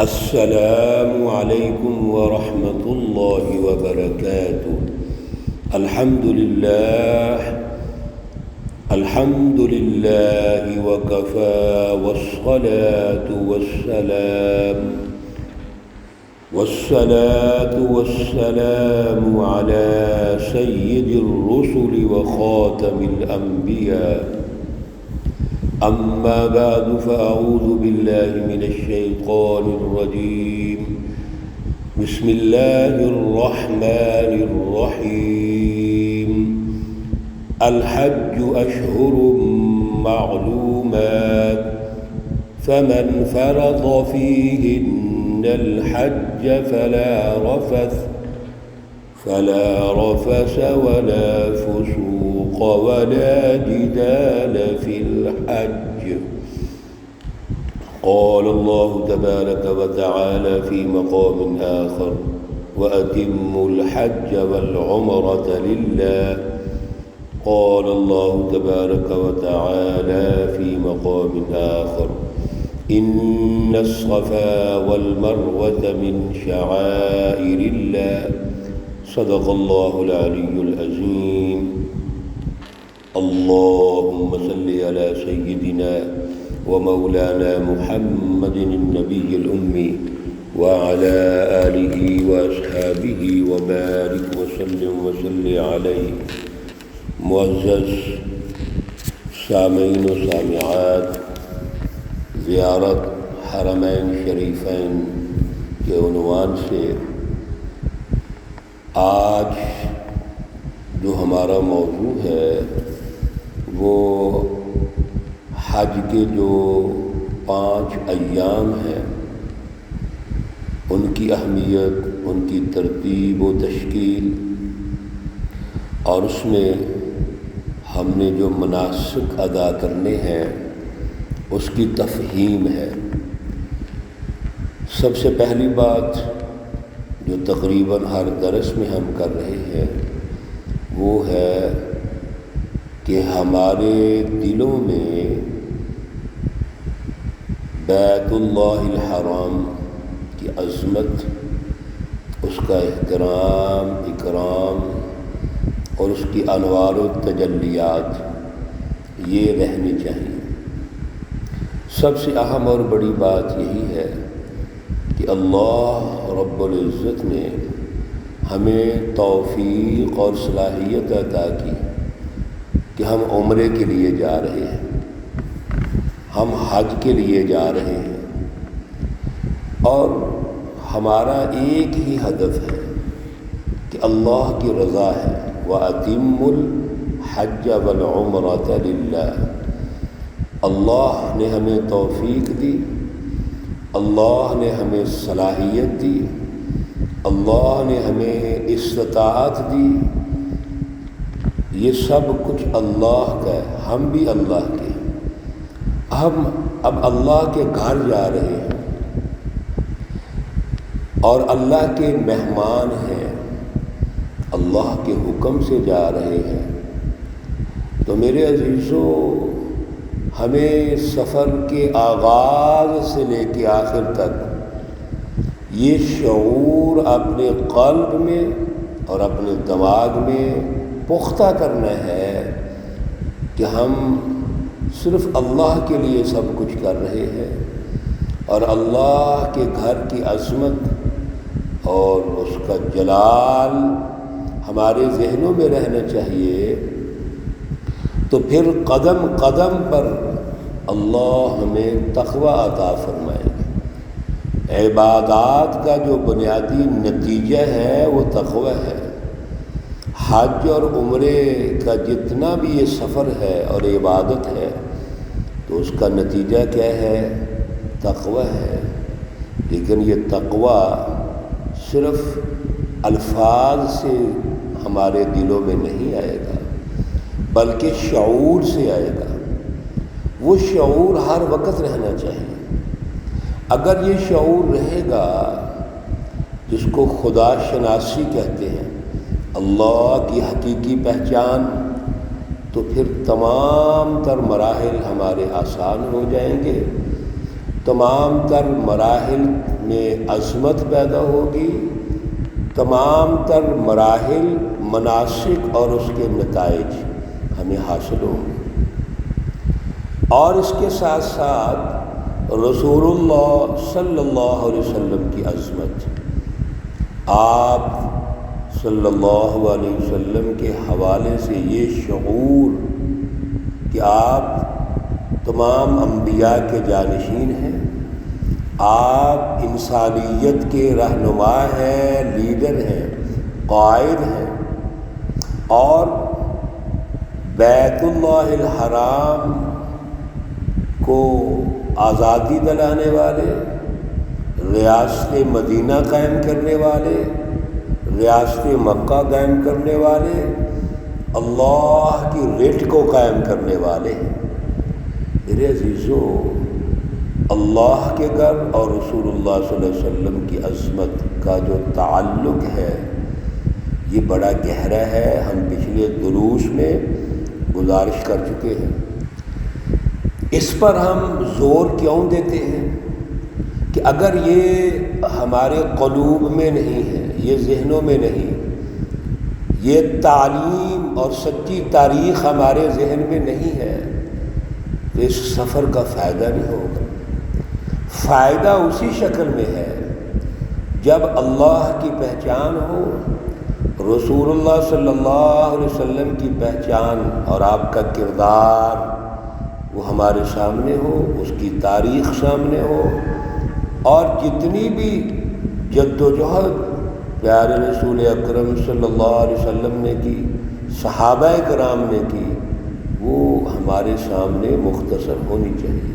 السلام علیکم ورحمۃ اللہ وبرکاتہ۔ الحمد للہ وکفی والصلاة والسلام علی سید الرسل وخاتم الانبیاء، اما بعد فاعوذ باللہ من الشیطان الرجیم، بسم اللہ الرحمن الرحیم۔ الحج اشہر معلومات، فمن فرض فیہن الحج فلا رفث ولا فسوق ولا جدال في الحج۔ قال الله تبارك وتعالى في مقام آخر: وأتموا الحج والعمرة لله۔ قال الله تبارك وتعالى في مقام آخر: إن الصفا والمروة من شعائر الله۔ صدق الله العلي العظيم۔ اللهم صل على سيدنا ومولانا محمد النبي الأمي وعلى آله وأصحابه وبارك وسلم عليه۔ معزز سامعین و سامعات، زیارت حرمین شریفین کے عنوان سے آج جو ہمارا موضوع ہے وہ حج کے جو 5 ایام ہیں ان کی اہمیت، ان کی ترتیب و تشکیل، اور اس میں ہم نے جو مناسک ادا کرنے ہیں اس کی تفہیم ہے۔ سب سے پہلی بات جو تقریباً ہر درس میں ہم کر رہے ہیں وہ ہے کہ ہمارے دلوں میں بیت اللہ الحرام کی عظمت، اس کا احترام، اکرام اور اس کی انوار و تجلیات یہ رہنی چاہیے۔ سب سے اہم اور بڑی بات یہی ہے کہ اللہ رب العزت نے ہمیں توفیق اور صلاحیت عطا کی کہ ہم عمرے کے لیے جا رہے ہیں، ہم حج کے لیے جا رہے ہیں، اور ہمارا ایک ہی ہدف ہے کہ اللہ کی رضا ہے۔ وَأَتِمُّوا الْحَجَّ وَالْعُمْرَةَ لِلَّهِ۔ اللہ نے ہمیں توفیق دی، اللہ نے ہمیں صلاحیت دی، اللہ نے ہمیں استطاعت دی، یہ سب کچھ اللہ کا ہے، ہم بھی اللہ کے ہیں۔ ہم اب اللہ کے گھر جا رہے ہیں اور اللہ کے مہمان ہیں، اللہ کے حکم سے جا رہے ہیں۔ تو میرے عزیزوں، ہمیں سفر کے آغاز سے لے کے آخر تک یہ شعور اپنے قلب میں اور اپنے دماغ میں پختہ کرنا ہے کہ ہم صرف اللہ کے لیے سب کچھ کر رہے ہیں، اور اللہ کے گھر کی عظمت اور اس کا جلال ہمارے ذہنوں میں رہنا چاہیے۔ تو پھر قدم قدم پر اللہ ہمیں تقوی عطا فرمائے گا۔ عبادات کا جو بنیادی نتیجہ ہے وہ تقوی ہے۔ حج اور عمرے کا جتنا بھی یہ سفر ہے اور عبادت ہے تو اس کا نتیجہ کیا ہے؟ تقوی ہے۔ لیکن یہ تقوی صرف الفاظ سے ہمارے دلوں میں نہیں آئے گا، بلکہ شعور سے آئے گا۔ وہ شعور ہر وقت رہنا چاہیے۔ اگر یہ شعور رہے گا، جس کو خدا شناسی کہتے ہیں، اللہ کی حقیقی پہچان، تو پھر تمام تر مراحل ہمارے آسان ہو جائیں گے، تمام تر مراحل میں عظمت پیدا ہوگی، تمام تر مراحل، مناسک اور اس کے نتائج ہمیں حاصل ہوں گے۔ اور اس کے ساتھ ساتھ رسول اللہ صلی اللہ علیہ وسلم کی عظمت، آپ صلی اللہ علیہ وسلم کے حوالے سے یہ شعور کہ آپ تمام انبیاء کے جانشین ہیں، آپ انسانیت کے رہنما ہیں، لیڈر ہیں، قائد ہیں، اور بیت اللہ الحرام کو آزادی دلانے والے، ریاست مدینہ قائم کرنے والے، ریاست مکہ قائم کرنے والے، اللہ کی ریٹ کو قائم کرنے والے ہیں۔ میرے عزیزو، اللہ کے گھر اور رسول اللہ صلی اللہ علیہ وسلم کی عظمت کا جو تعلق ہے یہ بڑا گہرا ہے۔ ہم پچھلے دروس میں گزارش کر چکے ہیں۔ اس پر ہم زور کیوں دیتے ہیں کہ اگر یہ ہمارے قلوب میں نہیں ہے، یہ ذہنوں میں نہیں، یہ تعلیم اور سچی تاریخ ہمارے ذہن میں نہیں ہے تو اس سفر کا فائدہ نہیں ہوگا۔ فائدہ اسی شکل میں ہے جب اللہ کی پہچان ہو، رسول اللہ صلی اللہ علیہ وسلم کی پہچان اور آپ کا کردار وہ ہمارے سامنے ہو، اس کی تاریخ سامنے ہو، اور جتنی بھی جد و جہد پیارے رسول اکرم صلی اللہ علیہ وسلم نے کی، صحابہ کرام نے کی، وہ ہمارے سامنے مختصر ہونی چاہیے۔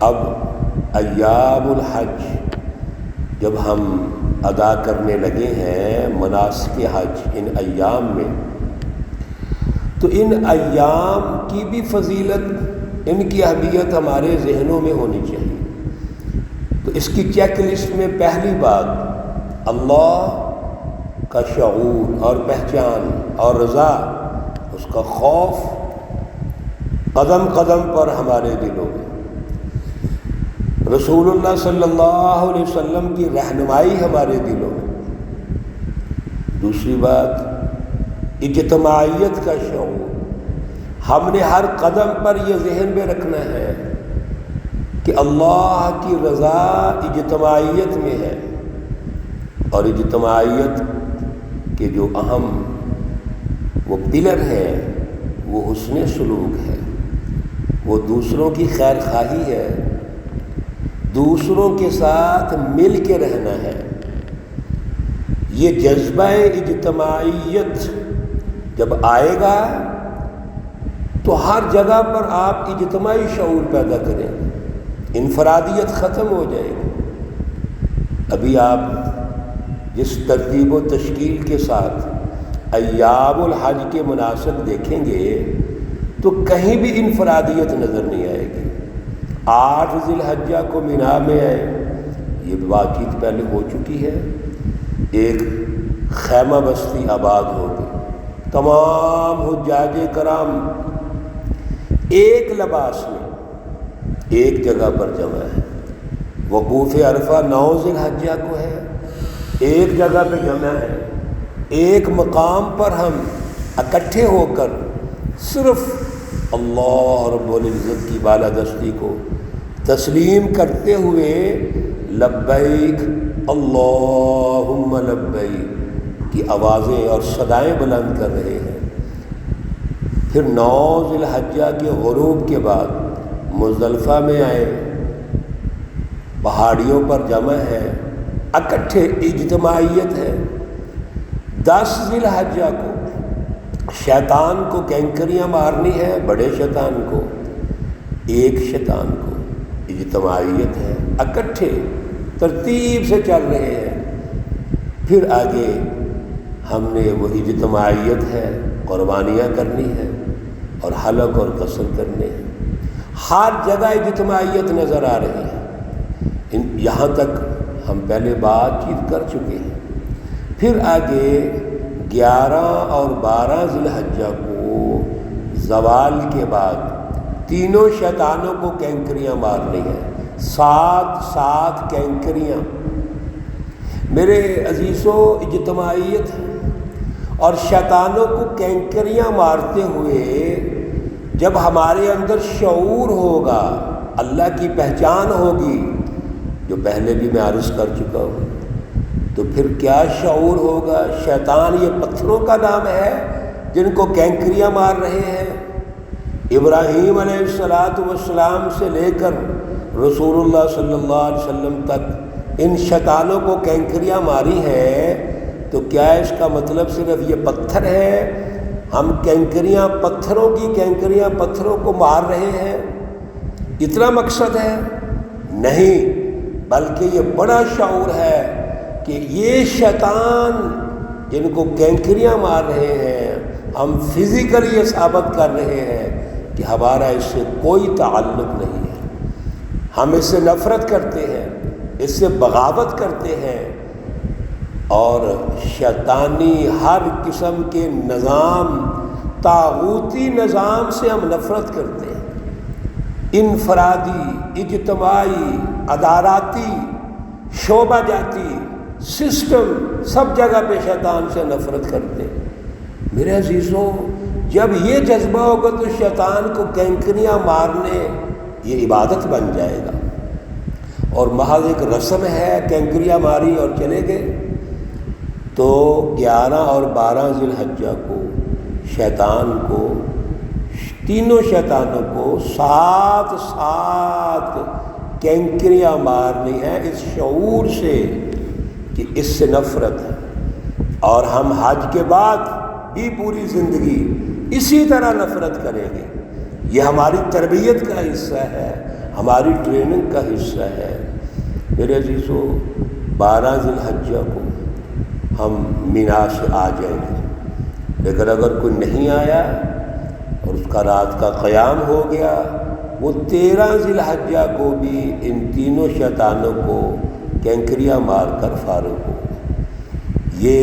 اب ایام الحج جب ہم ادا کرنے لگے ہیں، مناسک حج ان ایام میں، تو ان ایام کی بھی فضیلت، ان کی اہمیت ہمارے ذہنوں میں ہونی چاہیے۔ تو اس کی چیک لسٹ میں پہلی بات اللہ کا شعور اور پہچان اور رضا، اس کا خوف قدم قدم پر ہمارے دلوں میں، رسول اللہ صلی اللہ علیہ وسلم کی رہنمائی ہمارے دلوں میں۔ دوسری بات اجتماعیت کا شعور، ہم نے ہر قدم پر یہ ذہن میں رکھنا ہے کہ اللہ کی رضا اجتماعیت میں ہے، اور اجتماعیت کے جو اہم وہ پلر ہیں وہ حسن سلوک ہے، وہ دوسروں کی خیر خواہی ہے، دوسروں کے ساتھ مل کے رہنا ہے۔ یہ جذبہ اجتماعیت جب آئے گا تو ہر جگہ پر آپ اجتماعی شعور پیدا کریں گے، انفرادیت ختم ہو جائے گی۔ ابھی آپ جس ترتیب و تشکیل کے ساتھ ایام الحج کے مناسب دیکھیں گے تو کہیں بھی انفرادیت نظر نہیں آئے گی۔ 8 ذی الحجہ کو مینا میں آئے، یہ بات چیت پہلے ہو چکی ہے، ایک خیمہ بستی آباد ہوگی، تمام حجاج کرام ایک لباس میں ایک جگہ پر جمع ہے۔ وقوف عرفہ 9 ذی الحجہ کو ہے، ایک جگہ پہ جمع ہے، ایک مقام پر ہم اکٹھے ہو کر صرف اللہ رب العزت کی بالادستی کو تسلیم کرتے ہوئے لبیک اللہم لبیک کی آوازیں اور صدائیں بلند کر رہے ہیں۔ پھر 9 ذی الحجہ کے غروب کے بعد مزدلفہ میں آئے، پہاڑیوں پر جمع ہے، اکٹھے اجتماعیت ہے۔ 10 ذی الحجہ کو شیطان کو کینکریاں مارنی ہے، بڑے شیطان کو، ایک شیطان کو، اجتماعیت ہے، اکٹھے ترتیب سے چل رہے ہیں۔ پھر آگے ہم نے وہ اجتماعیت ہے، قربانیاں کرنی ہے اور حلق اور قصر کرنے ہیں۔ ہر جگہ اجتماعیت نظر آ رہی ہے۔ یہاں تک ہم پہلے بات چیت کر چکے ہیں۔ پھر آگے 11 اور 12 ذی الحجہ کو زوال کے بعد تینوں شیطانوں کو کینکریاں مارنی ہیں، 7 کینکریاں۔ میرے عزیزوں، اجتماعیت ہے، اور شیطانوں کو کینکریاں مارتے ہوئے جب ہمارے اندر شعور ہوگا، اللہ کی پہچان ہوگی، جو پہلے بھی میں عرض کر چکا ہوں، تو پھر کیا شعور ہوگا؟ شیطان یہ پتھروں کا نام ہے جن کو کینکریاں مار رہے ہیں۔ ابراہیم علیہ السلام سے لے کر رسول اللہ صلی اللہ علیہ وسلم تک ان شیطانوں کو کینکریاں ماری ہیں، تو کیا اس کا مطلب صرف یہ پتھر ہے؟ ہم کینکریاں پتھروں کی کینکریاں پتھروں کو مار رہے ہیں، اتنا مقصد ہے؟ نہیں، بلکہ یہ بڑا شعور ہے کہ یہ شیطان جن کو کینکریاں مار رہے ہیں، ہم فزیکلی یہ ثابت کر رہے ہیں کہ ہمارا اس سے کوئی تعلق نہیں ہے، ہم اس سے نفرت کرتے ہیں، اس سے بغاوت کرتے ہیں، اور شیطانی ہر قسم کے نظام، طاغوتی نظام سے ہم نفرت کرتے ہیں۔ انفرادی، اجتماعی، اداراتی، شعبہ جاتی، سسٹم، سب جگہ پہ شیطان سے نفرت کرتے ہیں۔ میرے عزیزوں، جب یہ جذبہ ہوگا تو شیطان کو کینکریاں مارنے یہ عبادت بن جائے گا، اور محض ایک رسم ہے، کینکریاں ماری اور چلے گئے۔ تو 11 اور 12 ذی الحجہ کو شیطان کو، تینوں شیطانوں کو 7 کینکریاں مارنی ہیں، اس شعور سے کہ اس سے نفرت ہے، اور ہم حج کے بعد بھی پوری زندگی اسی طرح نفرت کریں گے۔ یہ ہماری تربیت کا حصہ ہے، ہماری ٹریننگ کا حصہ ہے۔ میرے عزیزوں، 12 ذی الحجہ کو ہم مینا سے آ جائیں گے، لیکن اگر کوئی نہیں آیا اور اس کا رات کا قیام ہو گیا، وہ 13 ذی الحجہ کو بھی ان تینوں شیطانوں کو کینکریاں مار کر فارغ ہو۔ یہ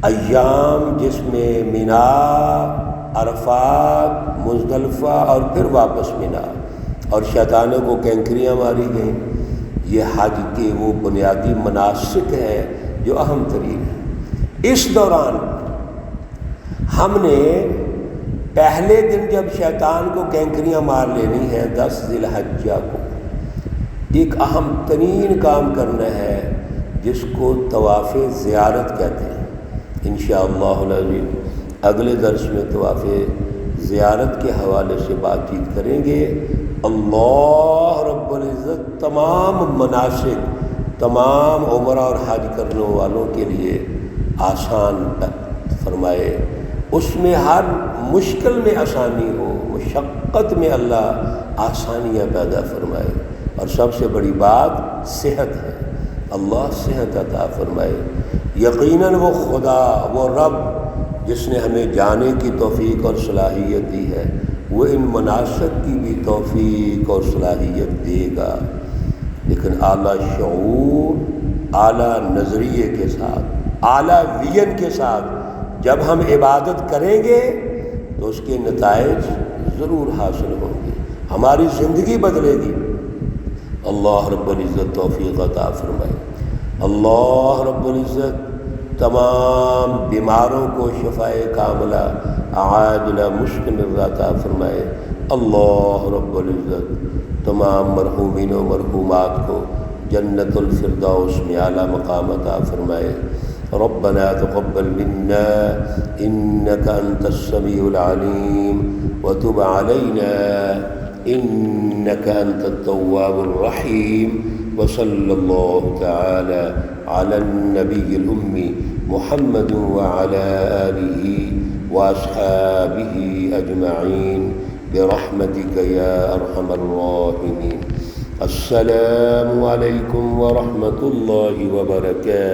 ایام جس میں مینا، عرفات، مزدلفہ اور پھر واپس مینا، اور شیطانوں کو کینکریاں ماری گئیں، یہ حج کے وہ بنیادی مناسک ہیں جو اہم ترین ہیں۔ اس دوران ہم نے پہلے دن جب شیطان کو کینکریاں مار لینی ہے، 10 ذی الحجہ کو، ایک اہم ترین کام کرنا ہے جس کو طواف زیارت کہتے ہیں۔ انشاءاللہ العزیز اگلے درس میں طواف زیارت کے حوالے سے بات چیت کریں گے۔ اللہ رب العزت تمام مناسک، تمام عمرہ اور حج کرنے والوں کے لیے آسان فرمائے، اس میں ہر مشکل میں آسانی ہو، مشقت میں اللہ آسانیاں پیدا فرمائے، اور سب سے بڑی بات صحت ہے، اللہ صحت عطا فرمائے۔ یقیناً وہ خدا، وہ رب جس نے ہمیں جانے کی توفیق اور صلاحیت دی ہے، وہ ان مناسک کی بھی توفیق اور صلاحیت دے گا، لیکن اعلیٰ شعور، اعلیٰ نظریے کے ساتھ، اعلیٰ ویژن کے ساتھ جب ہم عبادت کریں گے تو اس کے نتائج ضرور حاصل ہوں گے، ہماری زندگی بدلے گی۔ اللہ رب العزت توفیق عطا فرمائے۔ اللہ رب العزت تمام بیماروں کو شفائے کاملہ عاجلہ مستمرہ عطا فرمائے۔ اللہ رب العزت تمام مرحومین و مرحومات کو جنت الفردوس میں اعلیٰ مقام عطا فرمائے۔ ربنا تقبل منا انك انت السميع العليم وتب علينا انك انت التواب الرحيم، وصلى الله تعالى على النبي الأمي محمد وعلى آله وأصحابه أجمعين برحمتك يا أرحم الراحمين۔ السلام عليكم ورحمة الله وبركاته۔